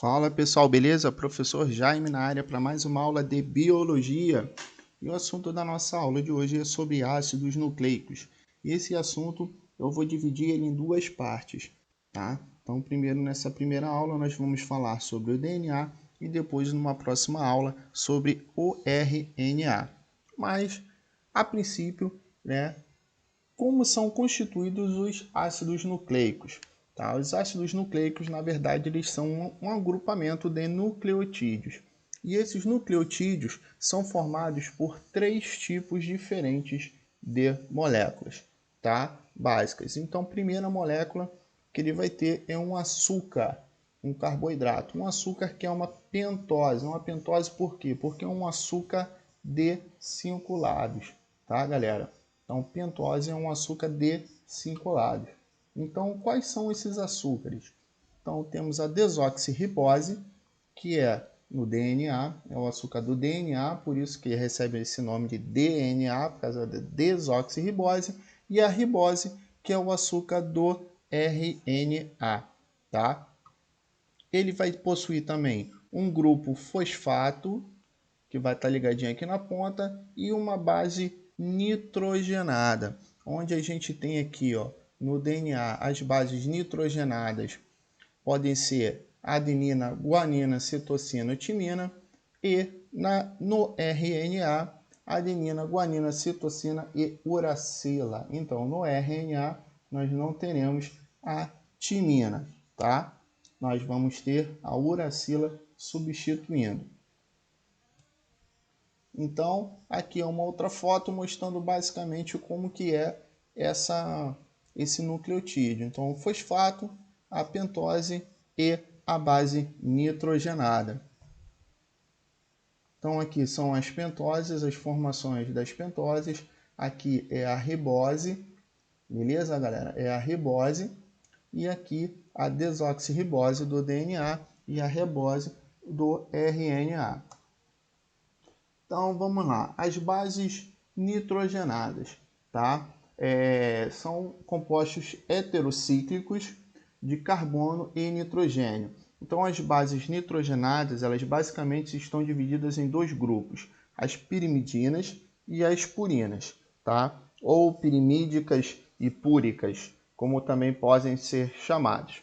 Fala pessoal, beleza? Professor Jaime na área para mais uma aula de biologia. E o assunto da nossa aula de hoje é sobre ácidos nucleicos. E esse assunto eu vou dividir ele em duas partes, tá? Então, primeiro nessa primeira aula nós vamos falar sobre o DNA e depois numa próxima aula sobre o RNA. Mas, a princípio, como são constituídos os ácidos nucleicos? Tá? Os ácidos nucleicos, na verdade, eles são um agrupamento de nucleotídeos. E esses nucleotídeos são formados por três tipos diferentes de moléculas, tá? Básicas. Então, a primeira molécula que ele vai ter é um açúcar, um carboidrato. Um açúcar que é uma pentose. Uma pentose por quê? Porque é um açúcar de 5 lados, tá, galera? Então, pentose é um açúcar de 5 lados. Então, quais são esses açúcares? Então, temos a desoxirribose, que é no DNA, é o açúcar do DNA, por isso que recebe esse nome de DNA, por causa da desoxirribose, e a ribose, que é o açúcar do RNA, tá? Ele vai possuir também um grupo fosfato, que vai estar ligadinho aqui na ponta, e uma base nitrogenada, onde a gente tem aqui, ó, no DNA, as bases nitrogenadas podem ser adenina, guanina, citosina, timina, e no RNA, adenina, guanina, citosina e uracila. Então, no RNA, nós não teremos a timina, tá? Nós vamos ter a uracila substituindo. Então, aqui é uma outra foto mostrando basicamente como que é esse nucleotídeo. Então, o fosfato, a pentose e a base nitrogenada. Então, aqui são as pentoses, as formações das pentoses. Aqui é a ribose, beleza, galera? É a ribose. E aqui a desoxirribose do DNA e a ribose do RNA. Então, vamos lá. As bases nitrogenadas, tá? São compostos heterocíclicos de carbono e nitrogênio. Então, as bases nitrogenadas, elas basicamente estão divididas em dois grupos, as pirimidinas e as purinas, tá? Ou pirimídicas e púricas, como também podem ser chamados.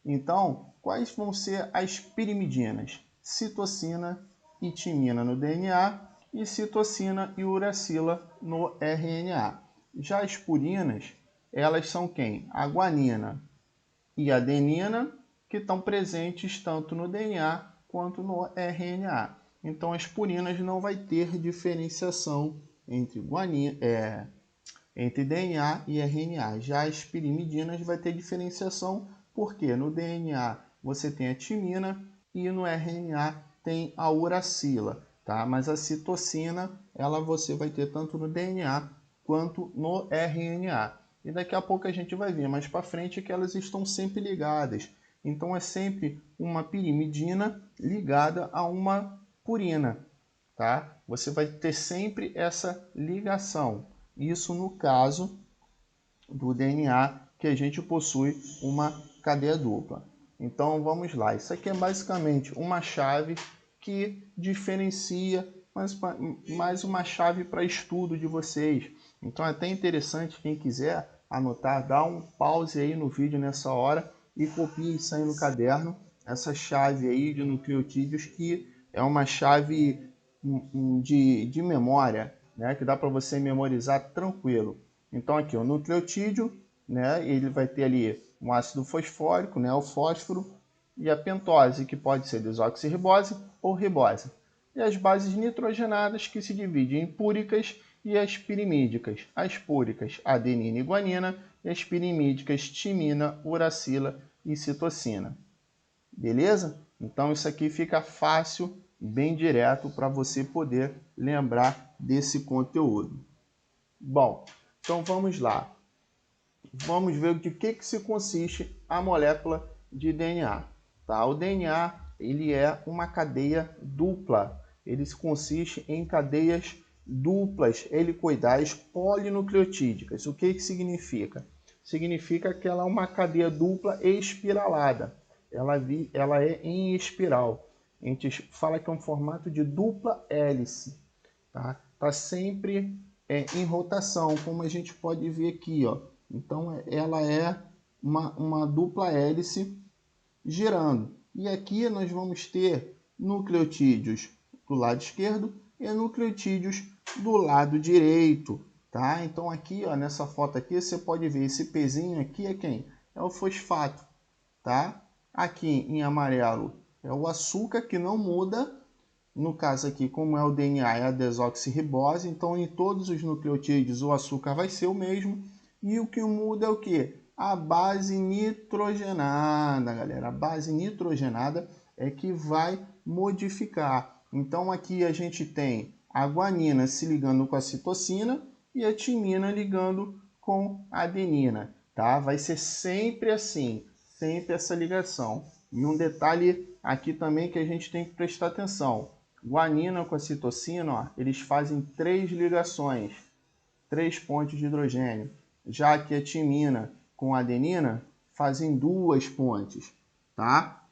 Então, quais vão ser as pirimidinas? Citosina e timina no DNA e citosina e uracila no RNA. Já as purinas, elas são quem? A guanina e a adenina, que estão presentes tanto no DNA quanto no RNA. Então, as purinas não vai ter diferenciação entre entre DNA e RNA. Já as pirimidinas vai ter diferenciação porque no DNA você tem a timina e no RNA tem a uracila, tá? Mas a citosina, ela você vai ter tanto no DNA quanto no RNA. E daqui a pouco a gente vai ver mais para frente que elas estão sempre ligadas. Então é sempre uma pirimidina ligada a uma purina, tá? Você vai ter sempre essa ligação. Isso no caso do DNA, que a gente possui uma cadeia dupla. Então vamos lá, isso aqui é basicamente uma chave que diferencia, mais uma chave para estudo de vocês. Então é até interessante, quem quiser anotar, dá um pause aí no vídeo nessa hora e copie isso aí no caderno, essa chave aí de nucleotídeos, que é uma chave de memória, né, que dá para você memorizar tranquilo. Então aqui o nucleotídeo, né, ele vai ter ali um ácido fosfórico, né, o fósforo, e a pentose, que pode ser desoxirribose ou ribose. E as bases nitrogenadas, que se dividem em púricas e as pirimídicas. As púricas, adenina e guanina, e as pirimídicas, timina, uracila e citosina. Beleza? Então isso aqui fica fácil, bem direto, para você poder lembrar desse conteúdo. Bom, então vamos lá. Vamos ver de que se consiste a molécula de DNA. Tá? O DNA, ele é uma cadeia dupla. Ele consiste em cadeias duplas helicoidais polinucleotídicas. O que significa? Significa que ela é uma cadeia dupla espiralada. ela é em espiral. A gente fala que é um formato de dupla hélice, tá? Tá sempre em rotação, como a gente pode ver aqui, ó. Então ela é uma dupla hélice girando. E aqui nós vamos ter nucleotídeos do lado esquerdo e nucleotídeos do lado direito, tá? Então aqui, ó, nessa foto aqui, você pode ver esse pezinho aqui é quem? É o fosfato, tá? Aqui em amarelo é o açúcar que não muda. No caso aqui, como é o DNA, é a desoxirribose, então em todos os nucleotídeos o açúcar vai ser o mesmo. E o que muda é o que? A base nitrogenada, galera. A base nitrogenada é que vai modificar. Então aqui a gente tem a guanina se ligando com a citosina e a timina ligando com a adenina, tá? Vai ser sempre assim, sempre essa ligação. E um detalhe aqui também que a gente tem que prestar atenção. Guanina com a citosina, ó, eles fazem 3 ligações, 3 pontes de hidrogênio. Já que a timina com a adenina fazem 2 pontes, tá?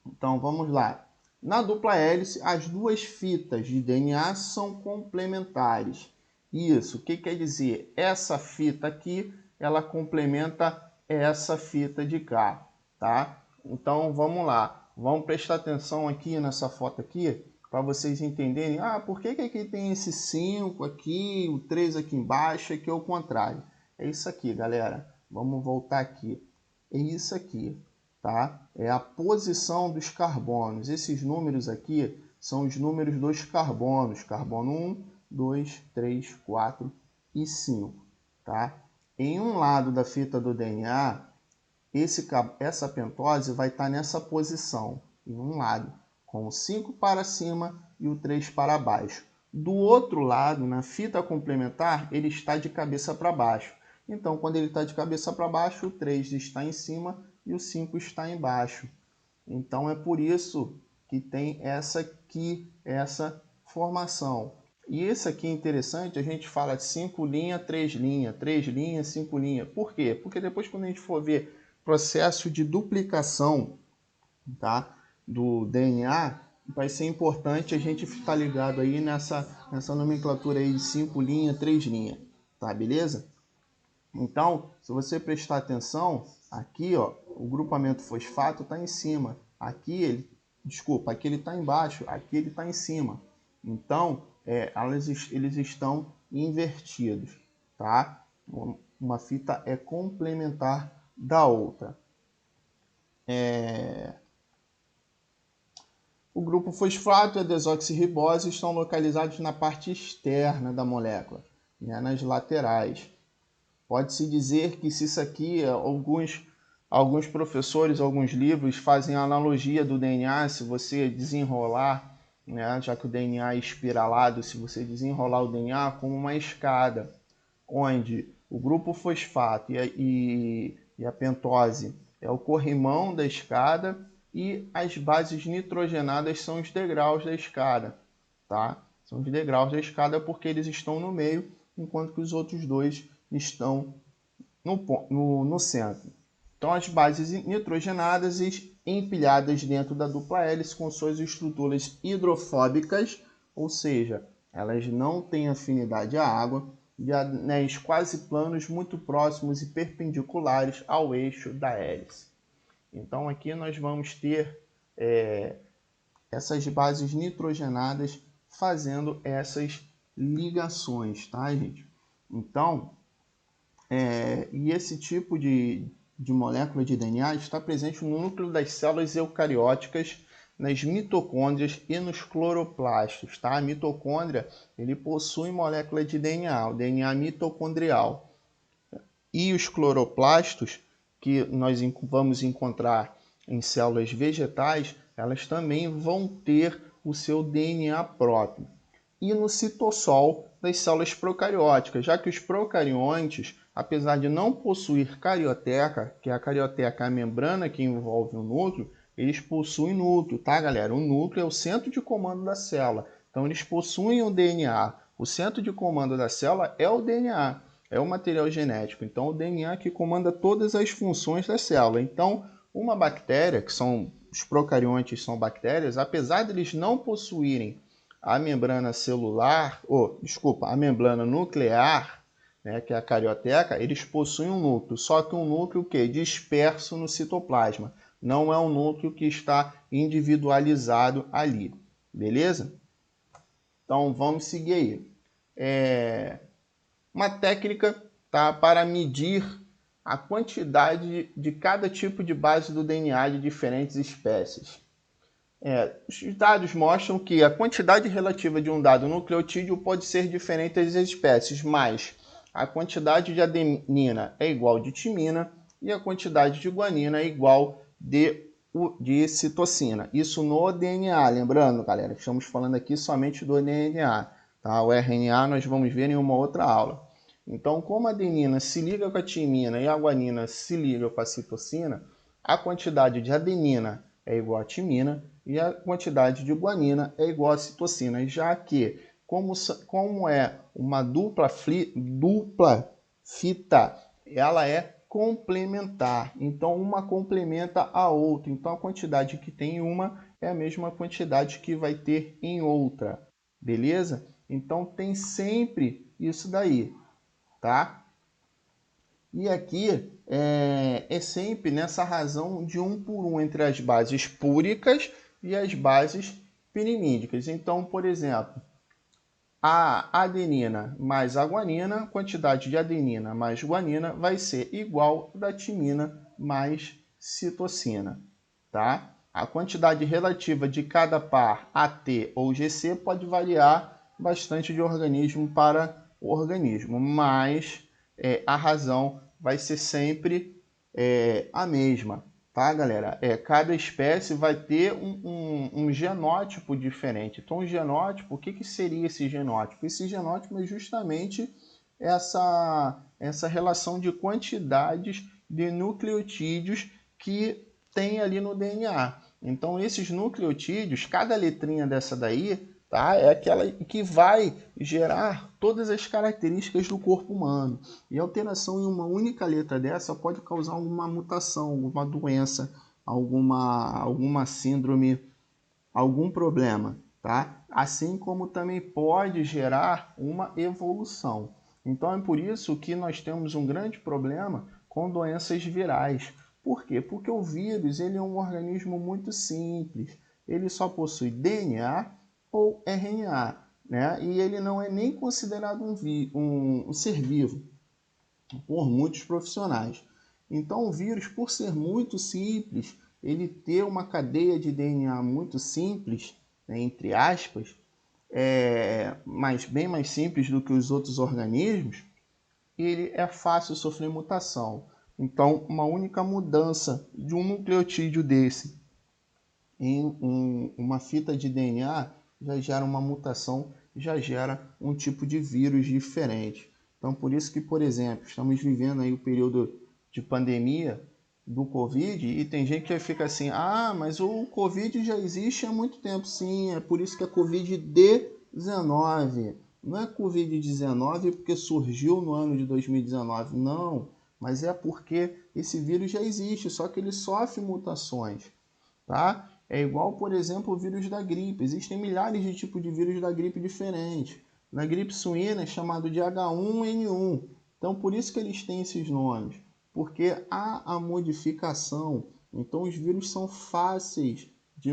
Então vamos lá. Na dupla hélice, as duas fitas de DNA são complementares. Isso, o que quer dizer? Essa fita aqui, ela complementa essa fita de cá, tá? Então vamos lá. Vamos prestar atenção aqui nessa foto aqui, para vocês entenderem. Ah, por que aqui tem esse 5 aqui, o 3 aqui embaixo, aqui é o contrário. É isso aqui, galera. Vamos voltar aqui. É isso aqui, tá? É a posição dos carbonos. Esses números aqui são os números dos carbonos. Carbono 1, 2, 3, 4 e 5, tá? Em um lado da fita do DNA, essa pentose vai estar nessa posição, em um lado, com o 5 para cima e o 3 para baixo. Do outro lado, na fita complementar, ele está de cabeça para baixo. Então, quando ele está de cabeça para baixo, o 3 está em cima e o 5 está embaixo. Então, é por isso que tem essa formação. E esse aqui é interessante, a gente fala de 5 linhas, 3 linhas, 3 linhas, 5 linhas. Por quê? Porque depois, quando a gente for ver processo de duplicação, tá, do DNA, vai ser importante a gente estar ligado aí nessa nomenclatura aí de 5 linhas, 3 linhas, tá, beleza? Então, se você prestar atenção, aqui, ó, o grupamento fosfato está em cima, aqui ele está embaixo, aqui ele está em cima. Então, eles estão invertidos, tá? Uma fita é complementar da outra. O grupo fosfato e a desoxirribose estão localizados na parte externa da molécula, né, nas laterais. Pode-se dizer que se isso aqui, alguns professores, alguns livros fazem a analogia do DNA, se você desenrolar, né, já que o DNA é espiralado, se você desenrolar o DNA como uma escada, onde o grupo fosfato e a pentose é o corrimão da escada e as bases nitrogenadas são os degraus da escada, tá? São os degraus da escada porque eles estão no meio, enquanto que os outros dois estão no centro. Então, as bases nitrogenadas empilhadas dentro da dupla hélice com suas estruturas hidrofóbicas, ou seja, elas não têm afinidade à água, de anéis quase planos muito próximos e perpendiculares ao eixo da hélice. Então, aqui nós vamos ter essas bases nitrogenadas fazendo essas ligações, tá, gente? Então, e esse tipo de molécula de DNA está presente no núcleo das células eucarióticas, nas mitocôndrias e nos cloroplastos. Tá? A mitocôndria ele possui molécula de DNA, o DNA mitocondrial. E os cloroplastos, que nós vamos encontrar em células vegetais, elas também vão ter o seu DNA próprio. E no citossol das células procarióticas, já que os procariontes, apesar de não possuir carioteca, que é a carioteca é a membrana que envolve o núcleo, eles possuem núcleo, tá, galera? O núcleo é o centro de comando da célula. Então, eles possuem o DNA. O centro de comando da célula é o DNA, é o material genético. Então, o DNA que comanda todas as funções da célula. Então, Uma bactéria, que são os procariontes, são bactérias, apesar de eles não possuírem a membrana celular, a membrana nuclear, né, que é a carioteca, eles possuem um núcleo, só que um núcleo que disperso no citoplasma, não é um núcleo que está individualizado ali, beleza? Então vamos seguir aí. Uma técnica, tá, para medir a quantidade de cada tipo de base do DNA de diferentes espécies. Os dados mostram que a quantidade relativa de um dado nucleotídeo pode ser diferente das espécies, mas a quantidade de adenina é igual de timina e a quantidade de guanina é igual de citocina. Isso no DNA, lembrando, galera, estamos falando aqui somente do DNA. Tá? O RNA nós vamos ver em uma outra aula. Então, como a adenina se liga com a timina e a guanina se liga com a citocina, a quantidade de adenina é igual a timina e a quantidade de guanina é igual a citocina, já que, como é uma dupla fita, ela é complementar. Então, uma complementa a outra. Então, a quantidade que tem em uma é a mesma quantidade que vai ter em outra. Beleza? Então, tem sempre isso daí, tá? E aqui é sempre nessa razão de 1 por 1 entre as bases púricas e as bases pirimídicas. Então, por exemplo, a adenina mais a guanina, quantidade de adenina mais guanina vai ser igual da timina mais citocina, tá? A quantidade relativa de cada par AT ou GC pode variar bastante de organismo para organismo, mas a razão vai ser sempre a mesma, tá, galera? Cada espécie vai ter um genótipo diferente. Então, o genótipo, o que seria esse genótipo? Esse genótipo é justamente essa relação de quantidades de nucleotídeos que tem ali no DNA. Então, esses nucleotídeos, cada letrinha dessa daí, tá, é aquela que vai gerar todas as características do corpo humano. E alteração em uma única letra dessa pode causar alguma mutação, alguma doença, alguma síndrome, algum problema, tá? Assim como também pode gerar uma evolução. Então é por isso que nós temos um grande problema com doenças virais. Por quê? Porque o vírus ele é um organismo muito simples. Ele só possui DNA ou RNA, né? E ele não é nem considerado um ser vivo por muitos profissionais. Então o vírus, por ser muito simples, ele ter uma cadeia de DNA muito simples, né, entre aspas, mas bem mais simples do que os outros organismos, ele é fácil sofrer mutação. Então, uma única mudança de um nucleotídeo desse em uma fita de DNA já gera uma mutação, já gera um tipo de vírus diferente. Então, por isso que, por exemplo, estamos vivendo aí o período de pandemia do Covid e tem gente que fica assim, mas o Covid já existe há muito tempo. Sim, é por isso que é Covid-19. Não é Covid-19 porque surgiu no ano de 2019, não. Mas é porque esse vírus já existe, só que ele sofre mutações, tá? É igual, por exemplo, o vírus da gripe. Existem milhares de tipos de vírus da gripe diferentes. Na gripe suína é chamado de H1N1. Então, por isso que eles têm esses nomes. Porque há a modificação. Então, os vírus são fáceis de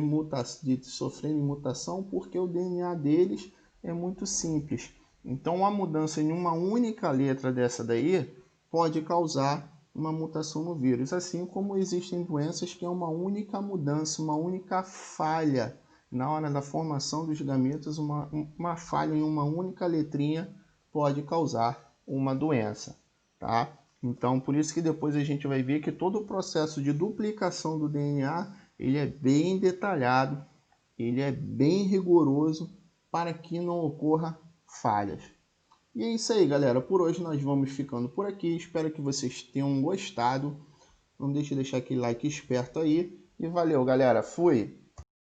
sofrerem mutação porque o DNA deles é muito simples. Então, a mudança em uma única letra dessa daí pode causar uma mutação no vírus, assim como existem doenças que é uma única mudança, uma única falha na hora da formação dos gametas, uma falha em uma única letrinha pode causar uma doença, tá? Então, por isso que depois a gente vai ver que todo o processo de duplicação do DNA, ele é bem detalhado, ele é bem rigoroso para que não ocorra falhas. E é isso aí, galera. Por hoje nós vamos ficando por aqui. Espero que vocês tenham gostado. Não deixe de deixar aquele like esperto aí. E valeu, galera. Fui!